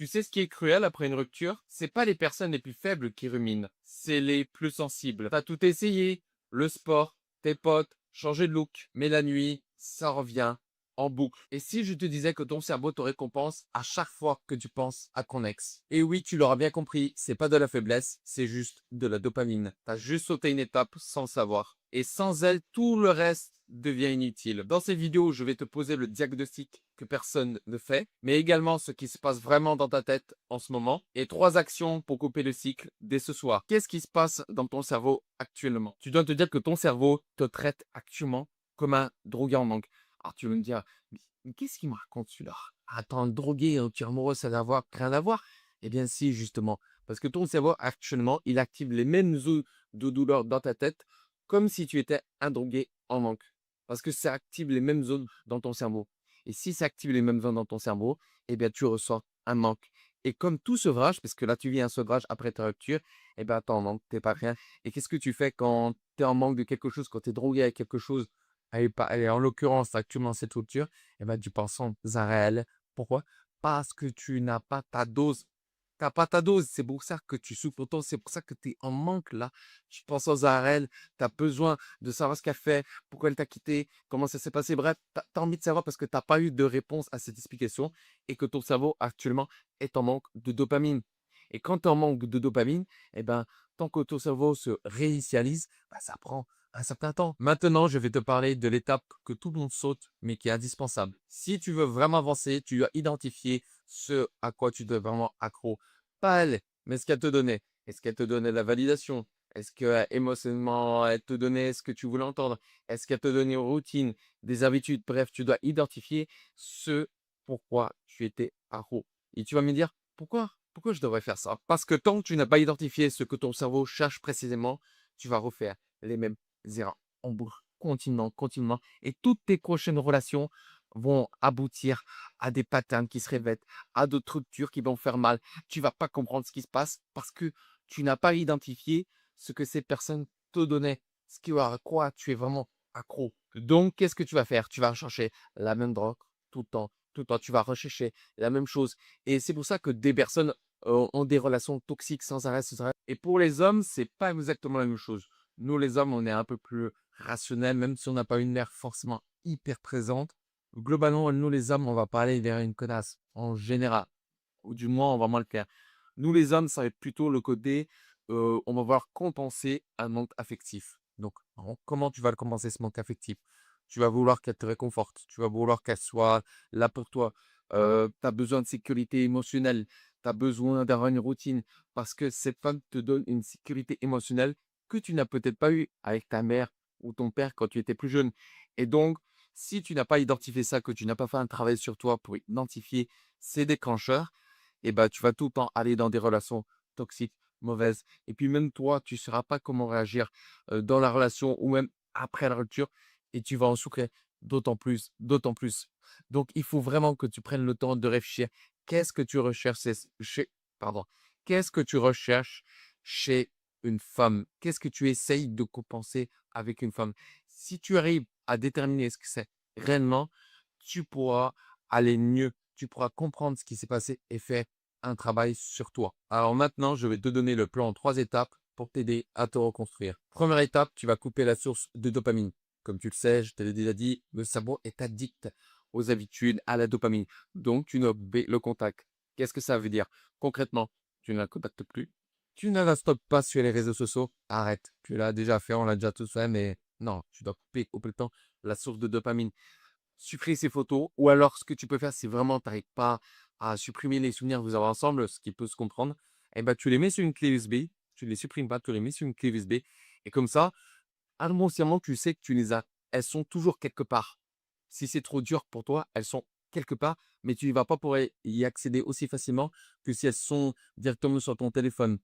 Tu sais ce qui est cruel après une rupture? C'est pas les personnes les plus faibles qui ruminent, c'est les plus sensibles. T'as tout essayé, le sport, tes potes, changer de look, mais la nuit, ça revient en boucle. Et si je te disais que ton cerveau te récompense à chaque fois que tu penses à ton ex? Et oui, tu l'auras bien compris, c'est pas de la faiblesse, c'est juste de la dopamine. T'as juste sauté une étape sans le savoir. Et sans elle, tout le reste devient inutile. Dans ces vidéos, je vais te poser le diagnostic que personne ne fait, mais également ce qui se passe vraiment dans ta tête en ce moment, et 3 actions pour couper le cycle dès ce soir. Qu'est-ce qui se passe dans ton cerveau actuellement? Tu dois te dire que ton cerveau te traite actuellement comme un drogué en manque. Alors tu vas me dire, mais qu'est-ce qu'il me raconte celui-là? Attends, drogué, rupture amoureuse, ça n'a rien à voir? Eh bien si, justement, parce que ton cerveau actuellement, il active les mêmes zones de douleur dans ta tête comme si tu étais un drogué en manque. Parce que ça active les mêmes zones dans ton cerveau. Et si ça active les mêmes zones dans ton cerveau, eh bien, tu ressens un manque. Et comme tout sevrage, parce que là, tu vis un sevrage après ta rupture, eh bien, tu en manques, tu pas rien. Et qu'est-ce que tu fais quand tu es en manque de quelque chose, quand tu es drogué avec quelque chose, et en l'occurrence, actuellement, cette rupture, eh ben, tu penses sans arrêt à elle. Pourquoi? Parce que tu n'as pas ta dose. Tu n'as pas ta dose. C'est pour ça que tu souffres autant. C'est pour ça que tu es en manque là. Tu penses sans arrêt à elle. Tu as besoin de savoir ce qu'elle fait, pourquoi elle t'a quitté, comment ça s'est passé. Bref, tu as envie de savoir parce que tu n'as pas eu de réponse à cette explication et que ton cerveau actuellement est en manque de dopamine. Et quand tu es en manque de dopamine, eh ben, tant que ton cerveau se réinitialise, bah, ça prend un certain temps. Maintenant, je vais te parler de l'étape que tout le monde saute, mais qui est indispensable. Si tu veux vraiment avancer, tu dois identifier ce à quoi tu dois vraiment accro. Pas elle, mais ce qu'elle te donnait. Est-ce qu'elle te donnait la validation? Est-ce que émotionnellement, elle te donnait ce que tu voulais entendre? Est-ce qu'elle te donnait une routine, des habitudes? Bref, tu dois identifier ce pourquoi tu étais accro. Et tu vas me dire, pourquoi je devrais faire ça? Parce que tant que tu n'as pas identifié ce que ton cerveau cherche précisément, tu vas refaire les mêmes erreurs en boucle, continuellement, continuellement. Et toutes tes prochaines relations vont aboutir à des patterns qui se répètent, à d'autres ruptures qui vont faire mal. Tu vas pas comprendre ce qui se passe parce que tu n'as pas identifié ce que ces personnes te donnaient, ce qui à quoi tu es vraiment accro. Donc, qu'est-ce que tu vas faire? Tu vas rechercher la même drogue tout le temps, tout le temps. Tu vas rechercher la même chose. Et c'est pour ça que des personnes ont des relations toxiques sans arrêt, sans arrêt. Et pour les hommes, c'est pas exactement la même chose. Nous, les hommes, on est un peu plus rationnels, même si on n'a pas une mère forcément hyper présente. Globalement, nous, les hommes, on va pas aller vers une connasse en général, ou du moins, on va moins le faire. Nous, les hommes, ça va être plutôt le côté, on va vouloir compenser un manque affectif. Donc, comment tu vas le compenser, ce manque affectif? Tu vas vouloir qu'elle te réconforte, tu vas vouloir qu'elle soit là pour toi. Tu as besoin de sécurité émotionnelle, tu as besoin d'avoir une routine parce que cette femme te donne une sécurité émotionnelle que tu n'as peut-être pas eu avec ta mère ou ton père quand tu étais plus jeune. Et donc, si tu n'as pas identifié ça, que tu n'as pas fait un travail sur toi pour identifier ces déclencheurs, et ben, tu vas tout le temps aller dans des relations toxiques, mauvaises. Et puis même toi, tu ne sauras pas comment réagir dans la relation ou même après la rupture et tu vas en souffrir d'autant plus, d'autant plus. Donc, il faut vraiment que tu prennes le temps de réfléchir. Qu'est-ce que tu recherches pardon, qu'est-ce que tu recherches chez une femme? Qu'est-ce que tu essayes de compenser avec une femme? Si tu arrives à déterminer ce que c'est réellement, tu pourras aller mieux. Tu pourras comprendre ce qui s'est passé et faire un travail sur toi. Alors maintenant, je vais te donner le plan en 3 étapes pour t'aider à te reconstruire. Première étape, tu vas couper la source de dopamine. Comme tu le sais, je te l'ai déjà dit, le cerveau est addict aux habitudes, à la dopamine. Donc, tu dois couper le contact. Qu'est-ce que ça veut dire? Concrètement, tu ne la contactes plus. Tu ne la stoppes pas sur les réseaux sociaux. Arrête. Tu l'as déjà fait, on l'a déjà tous fait, mais non, tu dois couper le temps la source de dopamine. Supprimer ces photos ou alors ce que tu peux faire, si vraiment tu n'arrives pas à supprimer les souvenirs que vous avez ensemble, ce qui peut se comprendre, eh ben, tu les mets sur une clé USB, tu les supprimes pas, tu les mets sur une clé USB et comme ça, inconsciemment, tu sais que tu les as. Elles sont toujours quelque part. Si c'est trop dur pour toi, elles sont quelque part, mais tu ne vas pas pouvoir y accéder aussi facilement que si elles sont directement sur ton téléphone.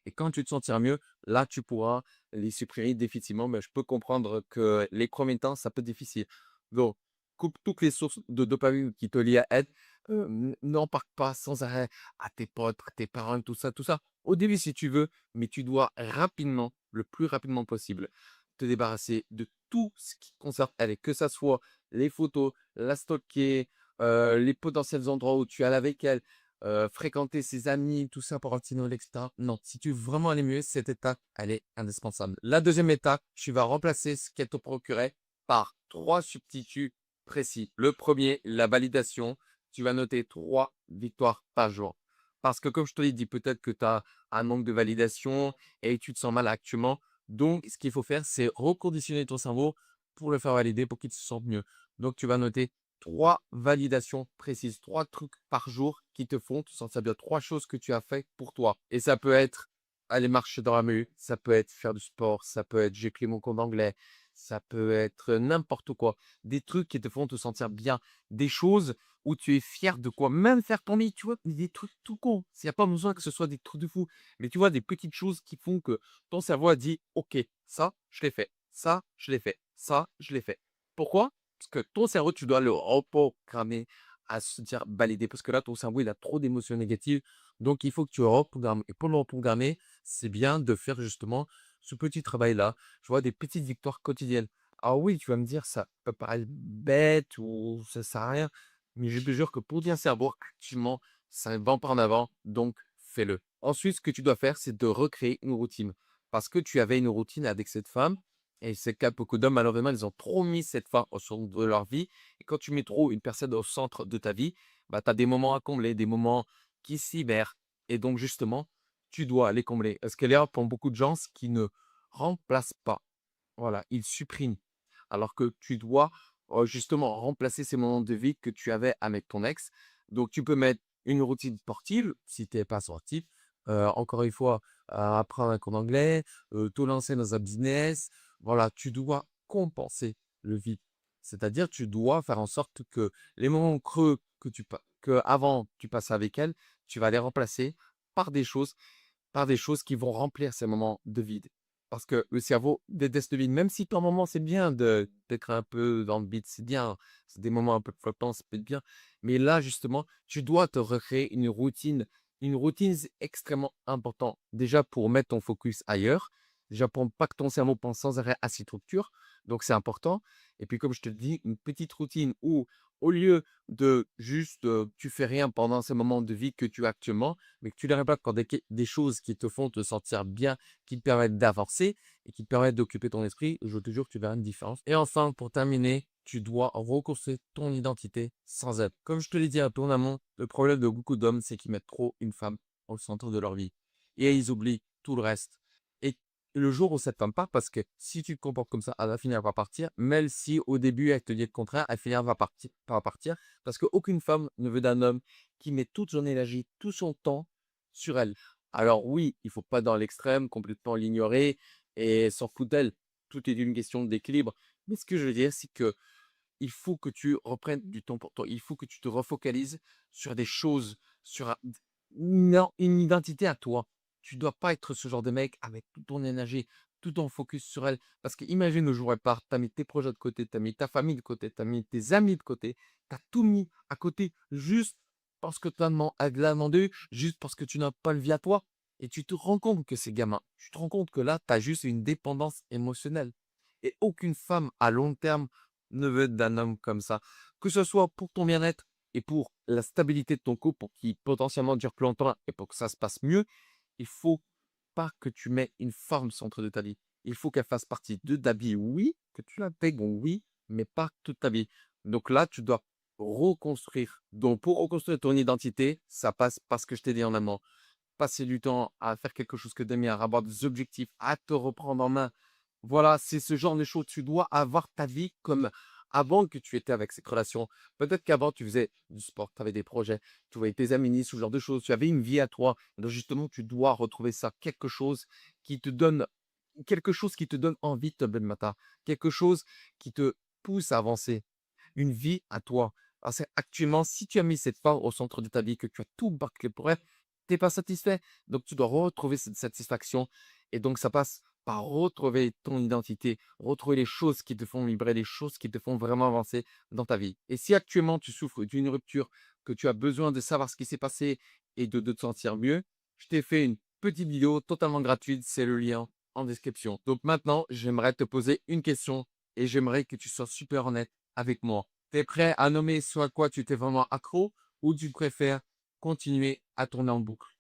Et quand tu te sentiras mieux, là, tu pourras les supprimer définitivement. Mais je peux comprendre que les premiers temps, ça peut être difficile. Donc, coupe toutes les sources de dopamine qui te lient à elle. N'en parle pas sans arrêt à tes potes, à tes parents, tout ça, tout ça. Au début, si tu veux, mais tu dois rapidement, le plus rapidement possible, te débarrasser de tout ce qui concerne elle, que ça soit les photos, la stocker, les potentiels endroits où tu es allé avec elle, fréquenter ses amis, tout ça pour atteindre etc. Non, si tu veux vraiment aller mieux, cette étape, elle est indispensable. La deuxième étape, tu vas remplacer ce qu'elle te procurait par 3 substituts précis. Le premier, la validation. Tu vas noter 3 victoires par jour. Parce que comme je te l'ai dit, peut-être que tu as un manque de validation et tu te sens mal actuellement. Donc, ce qu'il faut faire, c'est reconditionner ton cerveau pour le faire valider, pour qu'il se sente mieux. Donc, tu vas noter 3 validations précises, 3 trucs par jour qui te font te sentir bien, 3 choses que tu as fait pour toi. Et ça peut être aller marcher dans la rue, ça peut être faire du sport, ça peut être j'ai clé mon compte anglais, ça peut être n'importe quoi. Des trucs qui te font te sentir bien, des choses où tu es fier de quoi, même faire ton lit, tu vois, des trucs tout cons. Il n'y a pas besoin que ce soit des trucs de fou, mais tu vois, des petites choses qui font que ton cerveau a dit, OK, ça, je l'ai fait, ça, je l'ai fait, ça, je l'ai fait. Pourquoi? Parce que ton cerveau, tu dois le reprogrammer à se dire valider. Parce que là, ton cerveau, il a trop d'émotions négatives. Donc, il faut que tu le reprogrammes. Et pour le reprogrammer, c'est bien de faire justement ce petit travail-là. Je vois des petites victoires quotidiennes. Alors oui, tu vas me dire, ça peut paraître bête ou ça sert à rien. Mais je te jure que pour bien cerveau, activement, ça va pas en avant. Donc, fais-le. Ensuite, ce que tu dois faire, c'est de recréer une routine. Parce que tu avais une routine avec cette femme et c'est le cas, beaucoup d'hommes, malheureusement, ils ont trop mis cette fin au centre de leur vie. Et quand tu mets trop une personne au centre de ta vie, bah, tu as des moments à combler, des moments qui s'y libèrent. Et donc, justement, tu dois les combler. Parce qu'il y a pour beaucoup de gens ce qui ne remplace pas. Voilà, ils suppriment. Alors que tu dois justement remplacer ces moments de vie que tu avais avec ton ex. Donc, tu peux mettre une routine sportive si tu n'es pas sportif. Encore une fois, apprendre un cours d'anglais, te lancer dans un business. Voilà, tu dois compenser le vide. C'est-à-dire, tu dois faire en sorte que les moments creux que avant tu passais avec elle, tu vas les remplacer par des choses par des choses qui vont remplir ces moments de vide. Parce que le cerveau déteste le vide, même si par moment c'est bien d'être un peu dans le vide, c'est bien, c'est des moments un peu flottants, ça peut être bien. Mais là, justement, tu dois te recréer une routine. Une routine, c'est extrêmement important. Déjà pour mettre ton focus ailleurs, déjà pour pas que ton cerveau pense sans arrêt à cette rupture. Donc c'est important. Et puis comme je te le dis, une petite routine où au lieu de juste tu fais rien pendant ces moments de vie que tu as actuellement, mais que tu les répètes quand des choses qui te font te sentir bien, qui te permettent d'avancer et qui te permettent d'occuper ton esprit, je te jure que tu verras une différence. Et enfin, pour terminer, tu dois reconstruire ton identité sans aide. Comme je te l'ai dit un peu en amont, le problème de beaucoup d'hommes, c'est qu'ils mettent trop une femme au centre de leur vie. Et ils oublient tout le reste. Et le jour où cette femme part, parce que si tu te comportes comme ça, elle va finir par partir, même si au début elle te dit le contraire, elle finira par partir, parce qu'aucune femme ne veut d'un homme qui met toute son énergie, tout son temps sur elle. Alors oui, il faut pas dans l'extrême, complètement l'ignorer et s'en foutre d'elle. Tout est une question d'équilibre. Mais ce que je veux dire, c'est que il faut que tu reprennes du temps pour toi. Il faut que tu te refocalises sur des choses, sur une identité à toi. Tu dois pas être ce genre de mec avec toute ton énergie, tout ton focus sur elle. Parce que imagine le jour où elle part, tu as mis tes projets de côté, tu as mis ta famille de côté, tu as mis tes amis de côté, tu as tout mis à côté juste parce que tu as demandé, juste parce que tu n'as pas le vie à toi. Et tu te rends compte que c'est gamin. Tu te rends compte que là, tu as juste une dépendance émotionnelle. Et aucune femme à long terme ne veut d'un homme comme ça. Que ce soit pour ton bien-être et pour la stabilité de ton couple, pour qu'il potentiellement dure plus longtemps et pour que ça se passe mieux, il faut pas que tu mets une forme au centre de ta vie. Il faut qu'elle fasse partie de ta vie, oui, que tu l'intègres, oui, mais pas toute ta vie. Donc là, tu dois reconstruire. Donc pour reconstruire ton identité, ça passe par ce que je t'ai dit en amont. Passer du temps à faire quelque chose que tu aimes bien, à avoir des objectifs, à te reprendre en main. Voilà, c'est ce genre de choses. Tu dois avoir ta vie comme avant que tu étais avec cette relation. Peut-être qu'avant, tu faisais du sport, tu avais des projets, tu voyais tes amis, ce genre de choses. Tu avais une vie à toi. Donc justement, tu dois retrouver ça, quelque chose qui te donne envie de te lever le matin, quelque chose qui te pousse à avancer, une vie à toi. Parce qu'actuellement, si tu as mis cette part au centre de ta vie, que tu as tout bâclé pour elle, tu n'es pas satisfait. Donc, tu dois retrouver cette satisfaction. Et donc, ça passe par retrouver ton identité, retrouver les choses qui te font vibrer, les choses qui te font vraiment avancer dans ta vie. Et si actuellement, tu souffres d'une rupture, que tu as besoin de savoir ce qui s'est passé et de te sentir mieux, je t'ai fait une petite vidéo totalement gratuite. C'est le lien en description. Donc maintenant, j'aimerais te poser une question et j'aimerais que tu sois super honnête avec moi. Tu es prêt à nommer soit quoi tu t'es vraiment accro ou tu préfères continuer à tourner en boucle.